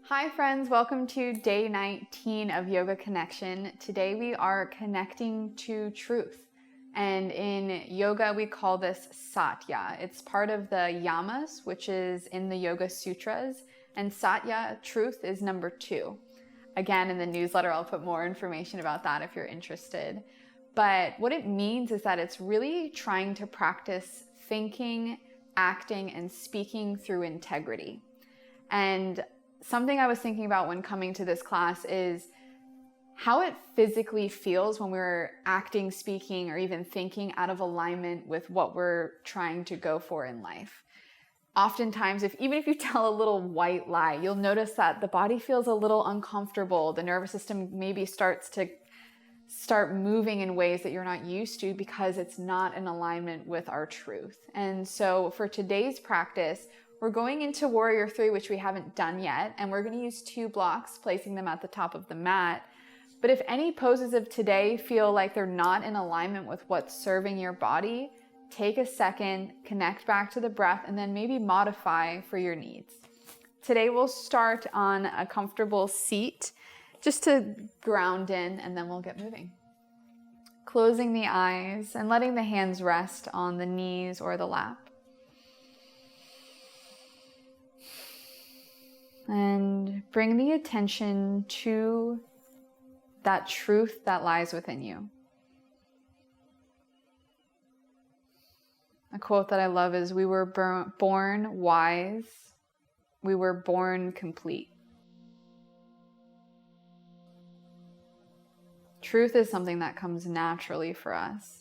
Hi friends, welcome to day 19 of Yoga Connection. Today we are connecting to truth. And in yoga we call this Satya. It's part of the yamas, which is in the Yoga Sutras. And Satya, truth, is number 2. Again, in the newsletter I'll put more information about that if you're interested. But what it means is that it's really trying to practice thinking, acting, and speaking through integrity. And something I was thinking about when coming to this class is how it physically feels when we're acting, speaking, or even thinking out of alignment with what we're trying to go for in life. Oftentimes, even if you tell a little white lie, you'll notice that the body feels a little uncomfortable. The nervous system maybe starts to moving in ways that you're not used to because it's not in alignment with our truth. And so for today's practice, we're going into Warrior 3, which we haven't done yet, and we're going to use 2 blocks, placing them at the top of the mat. But if any poses of today feel like they're not in alignment with what's serving your body, take a second, connect back to the breath, and then maybe modify for your needs. Today we'll start on a comfortable seat just to ground in, and then we'll get moving. Closing the eyes and letting the hands rest on the knees or the lap. And bring the attention to that truth that lies within you. A quote that I love is, "We were born wise, we were born complete." Truth is something that comes naturally for us.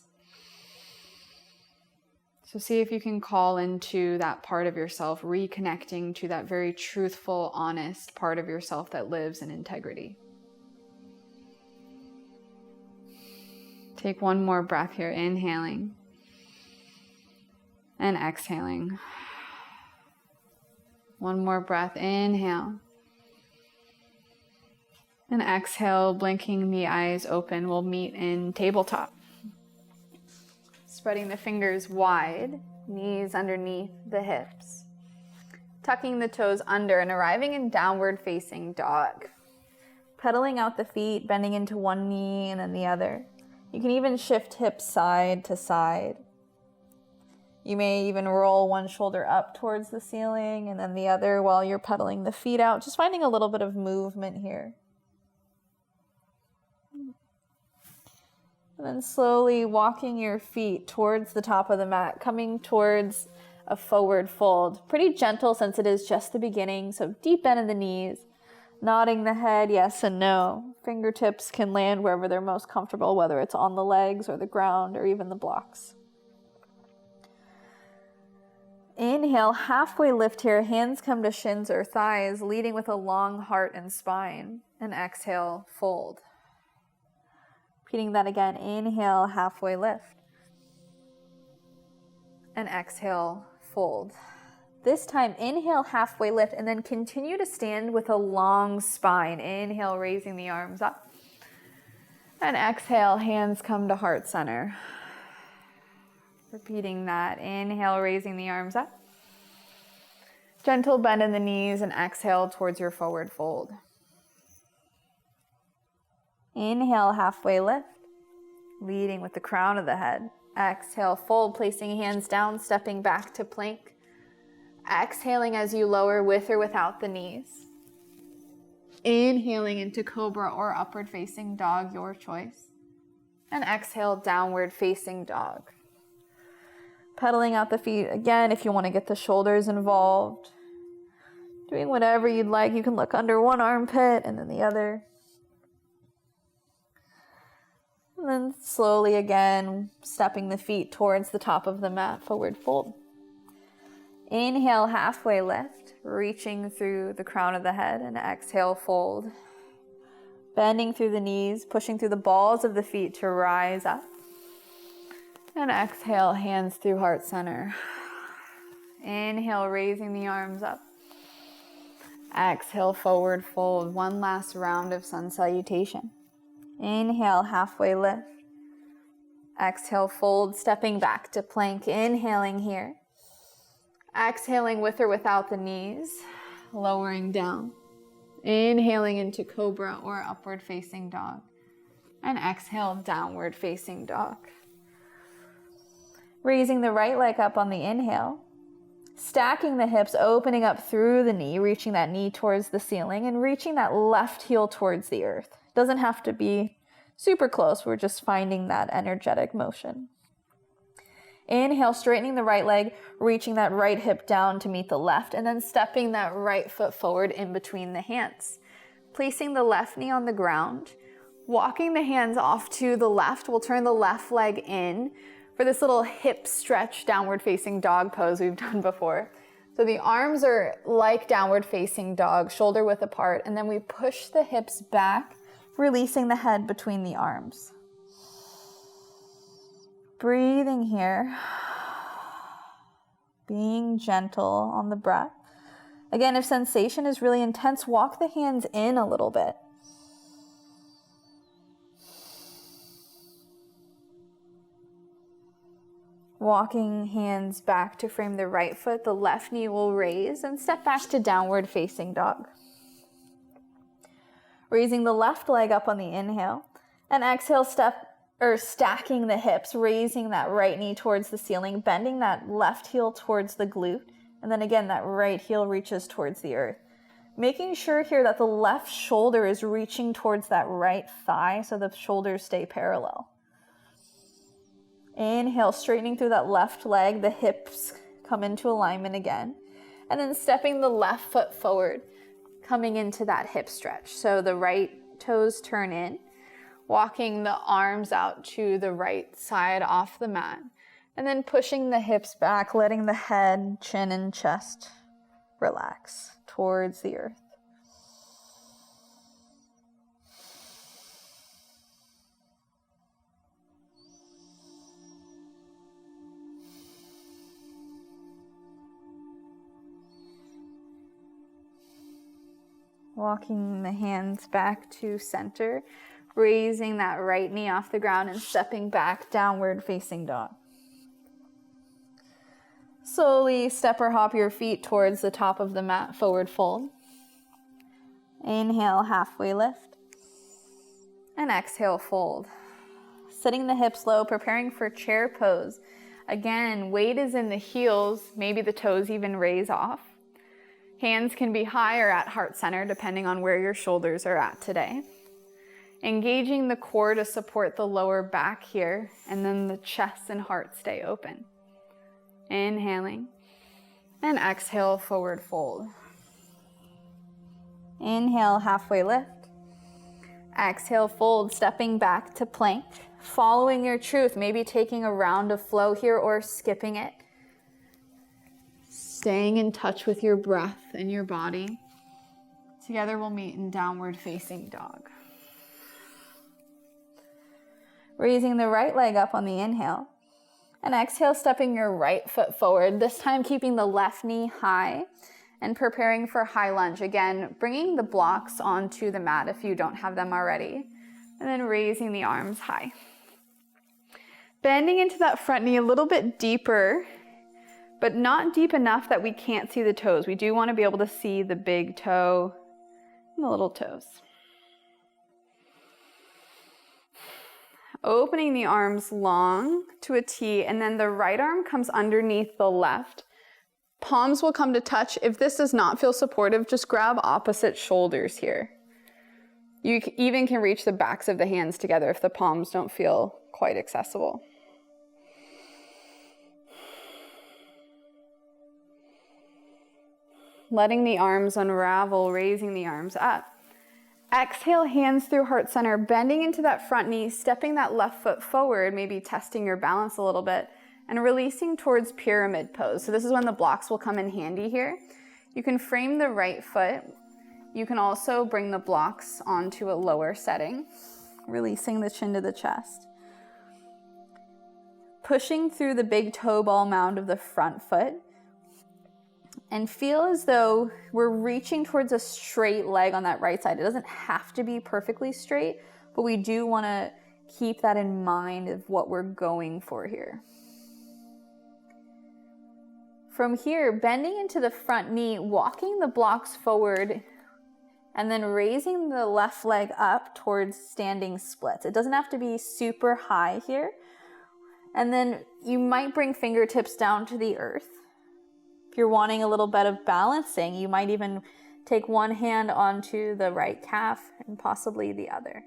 So see if you can call into that part of yourself, reconnecting to that very truthful, honest part of yourself that lives in integrity. Take one more breath here, inhaling and exhaling. One more breath, inhale and exhale, blinking the eyes open. We'll meet in tabletop. Spreading the fingers wide, knees underneath the hips. Tucking the toes under and arriving in downward facing dog. Pedaling out the feet, bending into one knee and then the other. You can even shift hips side to side. You may even roll one shoulder up towards the ceiling and then the other while you're pedaling the feet out. Just finding a little bit of movement here. And then slowly walking your feet towards the top of the mat, coming towards a forward fold. Pretty gentle since it is just the beginning, so deep bend in the knees. Nodding the head, yes and no. Fingertips can land wherever they're most comfortable, whether it's on the legs or the ground or even the blocks. Inhale, halfway lift here. Hands come to shins or thighs, leading with a long heart and spine. And exhale, fold. Repeating that again, inhale, halfway lift. And exhale, fold. This time, inhale, halfway lift, and then continue to stand with a long spine. Inhale, raising the arms up. And exhale, hands come to heart center. Repeating that, inhale, raising the arms up. Gentle bend in the knees and exhale towards your forward fold. Inhale, halfway lift, leading with the crown of the head. Exhale, fold, placing hands down, stepping back to plank. Exhaling as you lower with or without the knees. Inhaling into cobra or upward facing dog, your choice. And exhale, downward facing dog. Pedaling out the feet again if you want to get the shoulders involved. Doing whatever you'd like. You can look under one armpit and then the other. And then slowly again, stepping the feet towards the top of the mat, forward fold. Inhale, halfway lift, reaching through the crown of the head, and exhale, fold. Bending through the knees, pushing through the balls of the feet to rise up. And exhale, hands through heart center. Inhale, raising the arms up. Exhale, forward fold. One last round of sun salutation. Inhale, halfway lift. Exhale, fold, stepping back to plank. Inhaling here. Exhaling with or without the knees. Lowering down. Inhaling into cobra or upward facing dog. And exhale, downward facing dog. Raising the right leg up on the inhale. Stacking the hips, opening up through the knee, reaching that knee towards the ceiling and reaching that left heel towards the earth. Doesn't have to be super close. We're just finding that energetic motion. Inhale, straightening the right leg, reaching that right hip down to meet the left, and then stepping that right foot forward in between the hands. Placing the left knee on the ground, walking the hands off to the left. We'll turn the left leg in for this little hip stretch, downward facing dog pose we've done before. So the arms are like downward facing dog, shoulder width apart, and then we push the hips back, releasing the head between the arms. Breathing here, being gentle on the breath. Again, if sensation is really intense, walk the hands in a little bit. Walking hands back to frame the right foot, the left knee will raise and step back to downward facing dog. Raising the left leg up on the inhale and exhale, stacking the hips, raising that right knee towards the ceiling, bending that left heel towards the glute, and then again that right heel reaches towards the earth. Making sure here that the left shoulder is reaching towards that right thigh so the shoulders stay parallel. Inhale, straightening through that left leg, the hips come into alignment again, and then stepping the left foot forward, coming into that hip stretch. So the right toes turn in, walking the arms out to the right side off the mat, and then pushing the hips back, letting the head, chin, and chest relax towards the earth. Walking the hands back to center, raising that right knee off the ground and stepping back, downward facing dog. Slowly step or hop your feet towards the top of the mat, forward fold. Inhale, halfway lift. And exhale, fold. Sitting the hips low, preparing for chair pose. Again, weight is in the heels, maybe the toes even raise off. Hands can be high or at heart center, depending on where your shoulders are at today. Engaging the core to support the lower back here, and then the chest and heart stay open. Inhaling, and exhale, forward fold. Inhale, halfway lift. Exhale, fold, stepping back to plank. Following your truth, maybe taking a round of flow here or skipping it. Staying in touch with your breath and your body. Together we'll meet in downward facing dog. Raising the right leg up on the inhale. And exhale, stepping your right foot forward, this time keeping the left knee high and preparing for high lunge. Again, bringing the blocks onto the mat if you don't have them already. And then raising the arms high. Bending into that front knee a little bit deeper, but not deep enough that we can't see the toes. We do want to be able to see the big toe and the little toes. Opening the arms long to a T, and then the right arm comes underneath the left. Palms will come to touch. If this does not feel supportive, just grab opposite shoulders here. You even can reach the backs of the hands together if the palms don't feel quite accessible. Letting the arms unravel, raising the arms up. Exhale, hands through heart center, bending into that front knee, stepping that left foot forward, maybe testing your balance a little bit, and releasing towards pyramid pose. So this is when the blocks will come in handy here. You can frame the right foot. You can also bring the blocks onto a lower setting, releasing the chin to the chest. Pushing through the big toe ball mound of the front foot. And feel as though we're reaching towards a straight leg on that right side. It doesn't have to be perfectly straight, but we do want to keep that in mind of what we're going for here. From here, bending into the front knee, walking the blocks forward and then raising the left leg up towards standing splits. It doesn't have to be super high here. And then you might bring fingertips down to the earth. If you're wanting a little bit of balancing, you might even take one hand onto the right calf and possibly the other.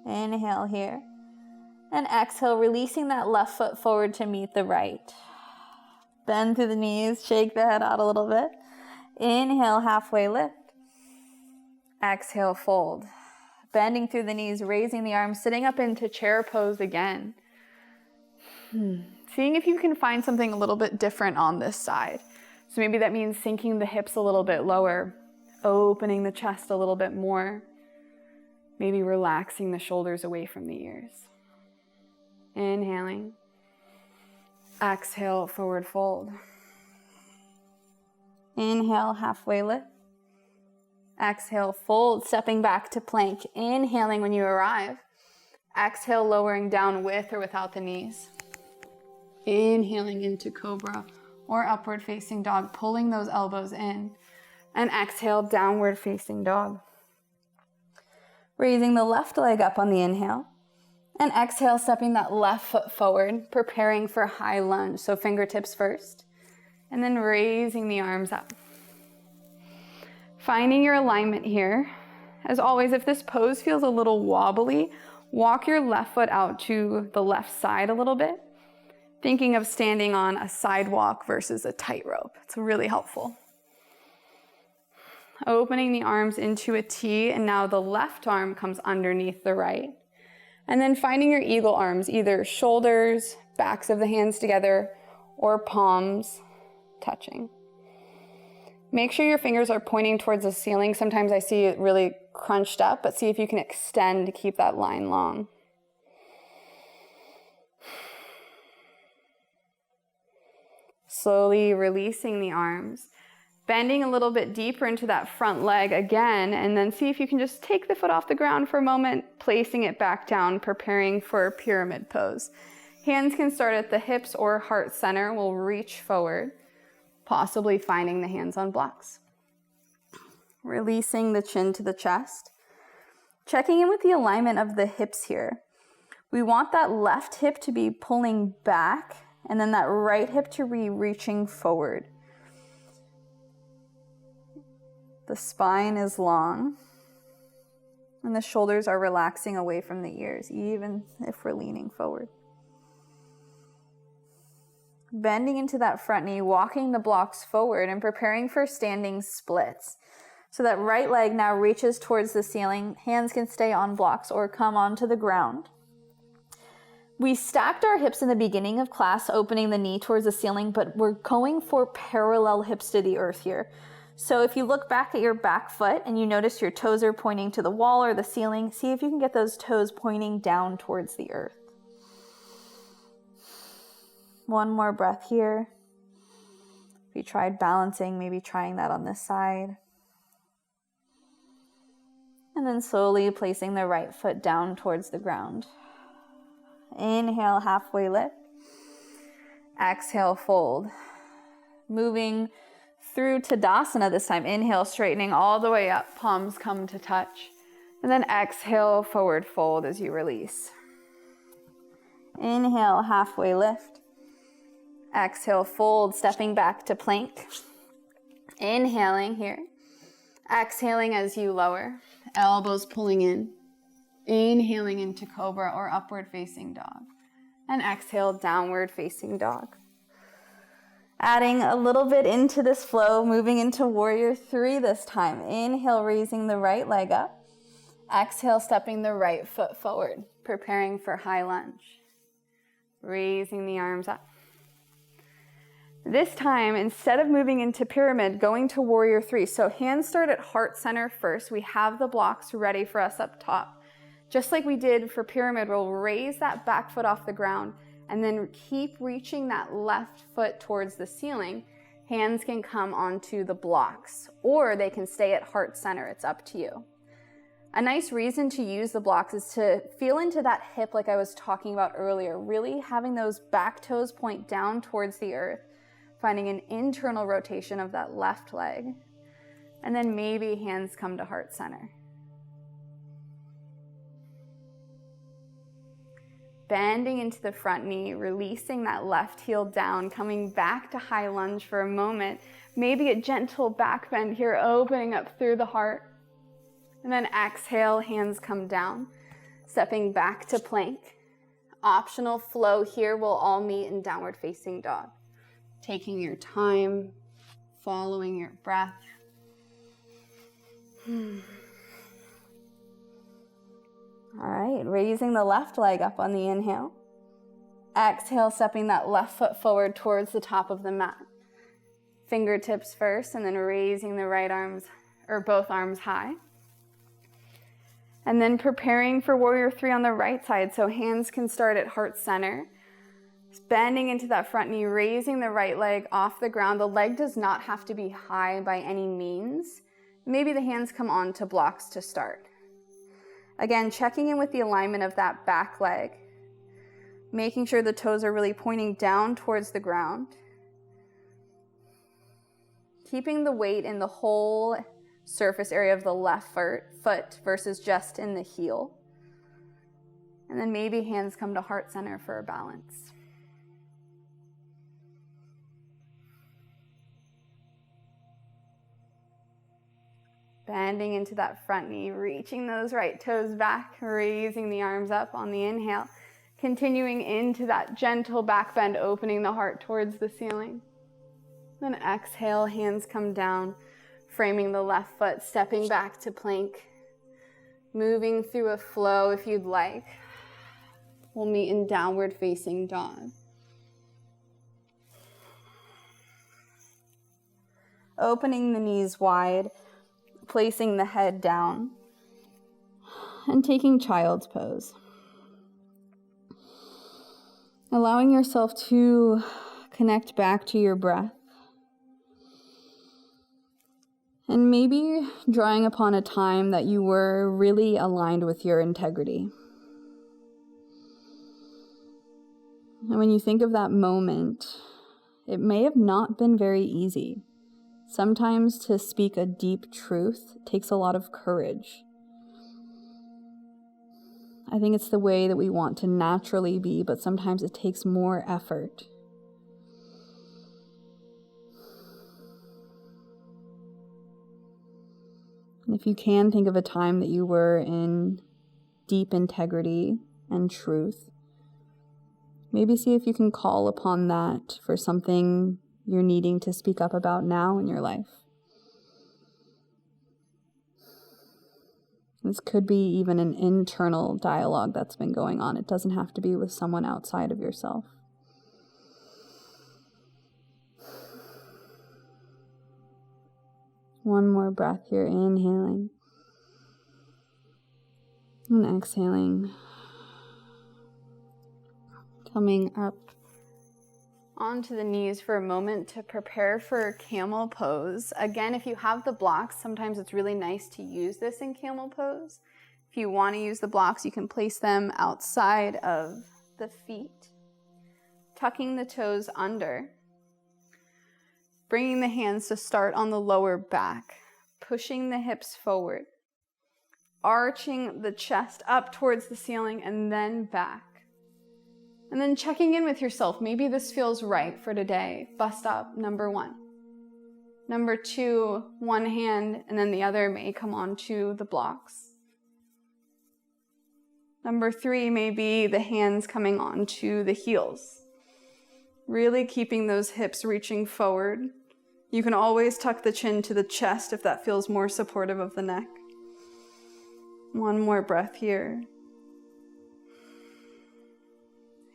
Inhale here. And exhale, releasing that left foot forward to meet the right. Bend through the knees, shake the head out a little bit. Inhale, halfway lift. Exhale, fold. Bending through the knees, raising the arms, sitting up into chair pose again. Seeing if you can find something a little bit different on this side. So maybe that means sinking the hips a little bit lower, opening the chest a little bit more, maybe relaxing the shoulders away from the ears. Inhaling. Exhale, forward fold. Inhale, halfway lift. Exhale, fold, stepping back to plank. Inhaling when you arrive. Exhale, lowering down with or without the knees. Inhaling into cobra or upward facing dog, pulling those elbows in. And exhale, downward facing dog. Raising the left leg up on the inhale. And exhale, stepping that left foot forward, preparing for high lunge. So fingertips first, and then raising the arms up. Finding your alignment here. As always, if this pose feels a little wobbly, walk your left foot out to the left side a little bit. Thinking of standing on a sidewalk versus a tightrope. It's really helpful. Opening the arms into a T, and now the left arm comes underneath the right. And then finding your eagle arms, either shoulders, backs of the hands together, or palms touching. Make sure your fingers are pointing towards the ceiling. Sometimes I see it really crunched up, but see if you can extend to keep that line long. Slowly releasing the arms. Bending a little bit deeper into that front leg again, and then see if you can just take the foot off the ground for a moment, placing it back down, preparing for a pyramid pose. Hands can start at the hips or heart center. We'll reach forward, possibly finding the hands on blocks. Releasing the chin to the chest. Checking in with the alignment of the hips here. We want that left hip to be pulling back, and then that right hip to be reaching forward. The spine is long, and the shoulders are relaxing away from the ears, even if we're leaning forward. Bending into that front knee, walking the blocks forward and preparing for standing splits. So that right leg now reaches towards the ceiling. Hands can stay on blocks or come onto the ground. We stacked our hips in the beginning of class, opening the knee towards the ceiling, but we're going for parallel hips to the earth here. So if you look back at your back foot and you notice your toes are pointing to the wall or the ceiling, see if you can get those toes pointing down towards the earth. One more breath here. If you tried balancing, maybe trying that on this side. And then slowly placing the right foot down towards the ground. Inhale, halfway lift. Exhale, fold. Moving through Tadasana this time. Inhale, straightening all the way up. Palms come to touch. And then exhale, forward fold as you release. Inhale, halfway lift. Exhale, fold, stepping back to plank. Inhaling here. Exhaling as you lower. Elbows pulling in. Inhaling into cobra or upward facing dog. And exhale, downward facing dog. Adding a little bit into this flow, moving into warrior 3 this time. Inhale, raising the right leg up. Exhale, stepping the right foot forward, preparing for high lunge. Raising the arms up. This time, instead of moving into pyramid, going to warrior 3. So hands start at heart center first. We have the blocks ready for us up top. Just like we did for pyramid, we'll raise that back foot off the ground and then keep reaching that left foot towards the ceiling. Hands can come onto the blocks, or they can stay at heart center. It's up to you. A nice reason to use the blocks is to feel into that hip like I was talking about earlier, really having those back toes point down towards the earth, finding an internal rotation of that left leg. And then maybe hands come to heart center. Bending into the front knee, releasing that left heel down, coming back to high lunge for a moment. Maybe a gentle back bend here, opening up through the heart. And then exhale, hands come down, stepping back to plank. Optional flow here, we'll all meet in downward facing dog. Taking your time, following your breath. All right, raising the left leg up on the inhale. Exhale, stepping that left foot forward towards the top of the mat. Fingertips first, and then raising the right arms, or both arms high. And then preparing for warrior three on the right side, so hands can start at heart center. Bending into that front knee, raising the right leg off the ground. The leg does not have to be high by any means. Maybe the hands come onto blocks to start. Again, checking in with the alignment of that back leg, making sure the toes are really pointing down towards the ground. Keeping the weight in the whole surface area of the left foot versus just in the heel. And then maybe hands come to heart center for a balance. Bending into that front knee, reaching those right toes back, raising the arms up on the inhale, continuing into that gentle back bend, opening the heart towards the ceiling. Then exhale, hands come down, framing the left foot, stepping back to plank, moving through a flow if you'd like. We'll meet in downward facing dog. Opening the knees wide, placing the head down, and taking child's pose. Allowing yourself to connect back to your breath. And maybe drawing upon a time that you were really aligned with your integrity. And when you think of that moment, it may have not been very easy. Sometimes to speak a deep truth takes a lot of courage. I think it's the way that we want to naturally be, but sometimes it takes more effort. And if you can think of a time that you were in deep integrity and truth, maybe see if you can call upon that for something you're needing to speak up about now in your life. This could be even an internal dialogue that's been going on. It doesn't have to be with someone outside of yourself. One more breath here, inhaling and exhaling. Coming up onto the knees for a moment to prepare for camel pose. Again, if you have the blocks, sometimes it's really nice to use this in camel pose. If you want to use the blocks, you can place them outside of the feet, tucking the toes under, bringing the hands to start on the lower back, pushing the hips forward, arching the chest up towards the ceiling and then back. And then checking in with yourself. Maybe this feels right for today. Bust up, number 1. Number 2, one hand and then the other may come onto the blocks. Number 3 may be the hands coming onto the heels. Really keeping those hips reaching forward. You can always tuck the chin to the chest if that feels more supportive of the neck. One more breath here.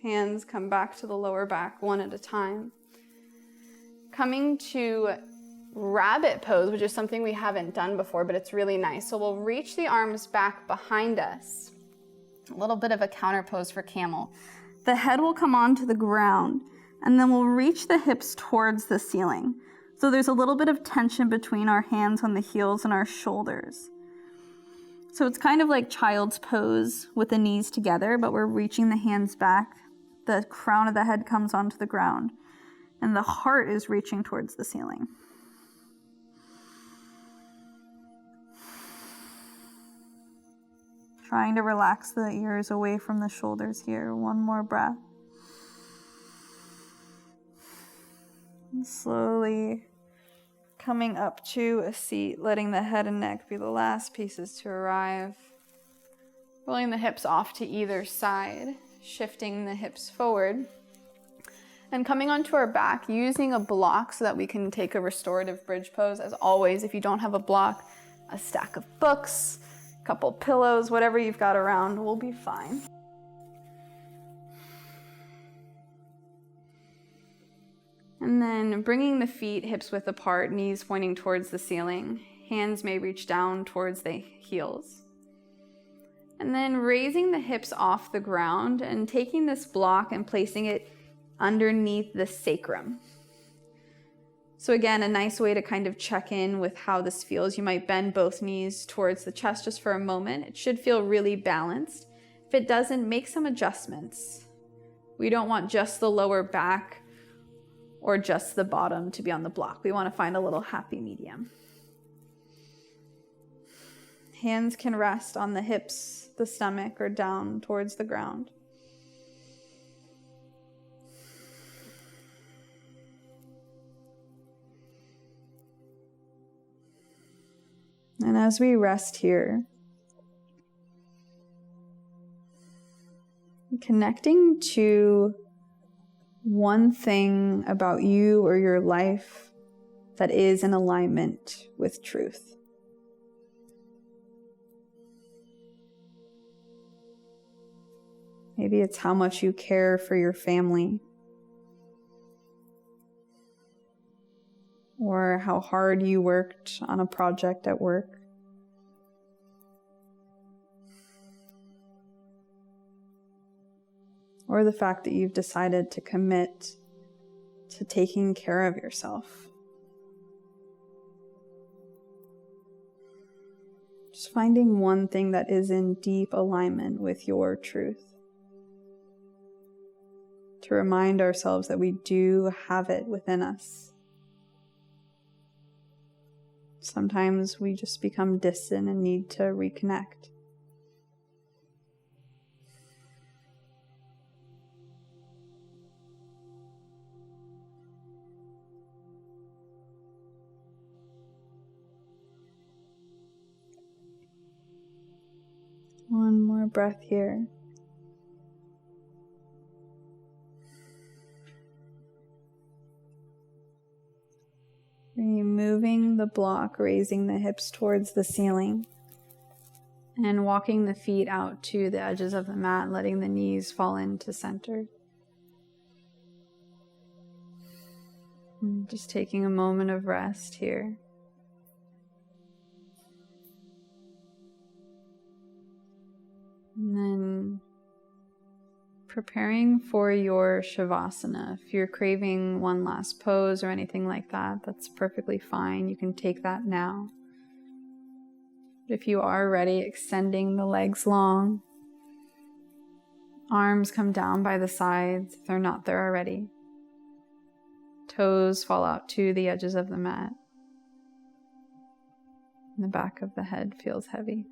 Hands come back to the lower back one at a time. Coming to rabbit pose, which is something we haven't done before, but it's really nice. So we'll reach the arms back behind us. A little bit of a counter pose for camel. The head will come onto the ground, and then we'll reach the hips towards the ceiling. So there's a little bit of tension between our hands on the heels and our shoulders. So it's kind of like child's pose with the knees together, but we're reaching the hands back. The crown of the head comes onto the ground. And the heart is reaching towards the ceiling. Trying to relax the ears away from the shoulders here. One more breath. And slowly coming up to a seat, letting the head and neck be the last pieces to arrive. Rolling the hips off to either side, shifting the hips forward. And coming onto our back, using a block so that we can take a restorative bridge pose. As always, if you don't have a block, a stack of books, a couple pillows, whatever you've got around will be fine. And then bringing the feet hips width apart, knees pointing towards the ceiling. Hands may reach down towards the heels. And then raising the hips off the ground and taking this block and placing it underneath the sacrum. So again, a nice way to kind of check in with how this feels. You might bend both knees towards the chest just for a moment. It should feel really balanced. If it doesn't, make some adjustments. We don't want just the lower back or just the bottom to be on the block. We want to find a little happy medium. Hands can rest on the hips, the stomach, or down towards the ground. And as we rest here, connecting to one thing about you or your life that is in alignment with truth. Maybe it's how much you care for your family, or how hard you worked on a project at work. Or the fact that you've decided to commit to taking care of yourself. Just finding one thing that is in deep alignment with your truth. To remind ourselves that we do have it within us. Sometimes we just become distant and need to reconnect. One more breath here. Removing the block, raising the hips towards the ceiling, and walking the feet out to the edges of the mat, letting the knees fall into center. And just taking a moment of rest here. And then preparing for your Savasana. If you're craving one last pose or anything like that, that's perfectly fine. You can take that now. But if you are ready, extending the legs long. Arms come down by the sides if they're not there already. Toes fall out to the edges of the mat. And the back of the head feels heavy.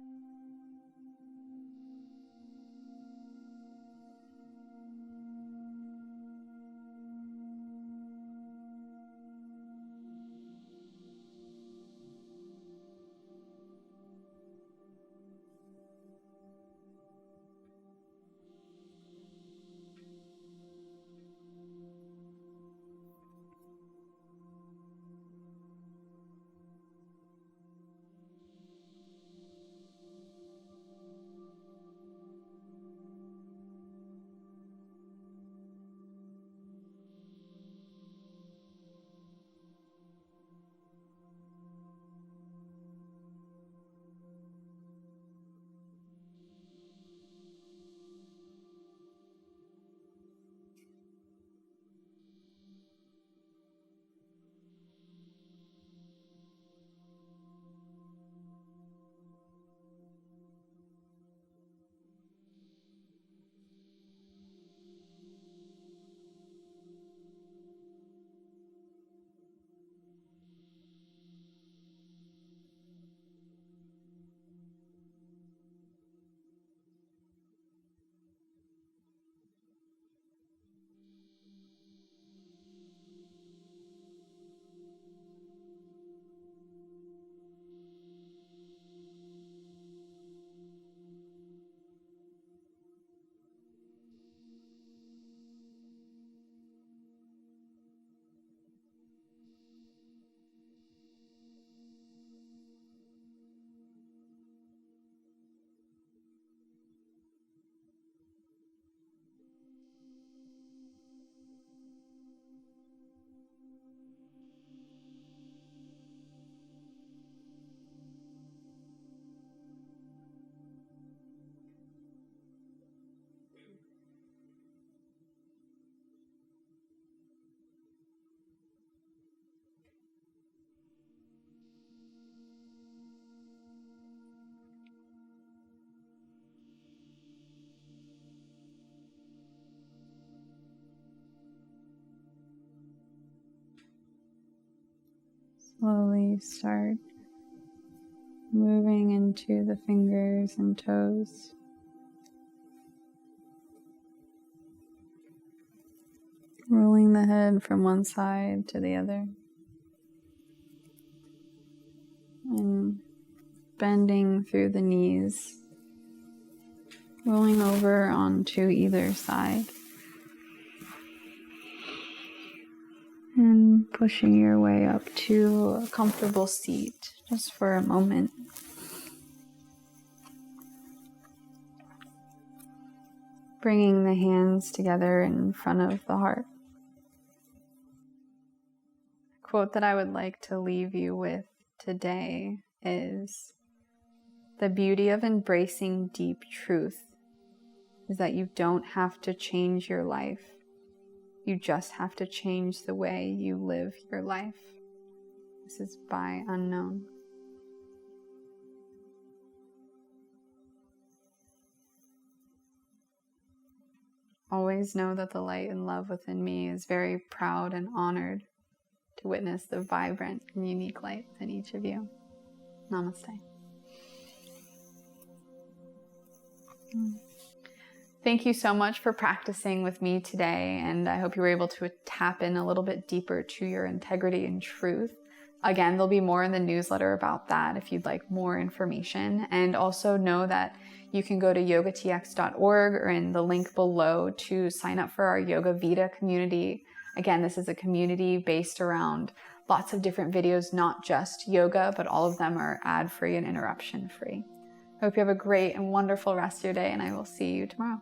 slowly start moving into the fingers and toes. Rolling the head from one side to the other. And bending through the knees. Rolling over onto either side. And pushing your way up to a comfortable seat just for a moment. Bringing the hands together in front of the heart. The quote that I would like to leave you with today is, the beauty of embracing deep truth is that you don't have to change your life. You just have to change the way you live your life. This is by Unknown. Always know that the light and love within me is very proud and honored to witness the vibrant and unique light within each of you. Namaste. Thank you so much for practicing with me today, and I hope you were able to tap in a little bit deeper to your integrity and truth. Again, there'll be more in the newsletter about that if you'd like more information. And also know that you can go to yogatx.org or in the link below to sign up for our Yoga Vita community. Again, this is a community based around lots of different videos, not just yoga, but all of them are ad-free and interruption-free. I hope you have a great and wonderful rest of your day, and I will see you tomorrow.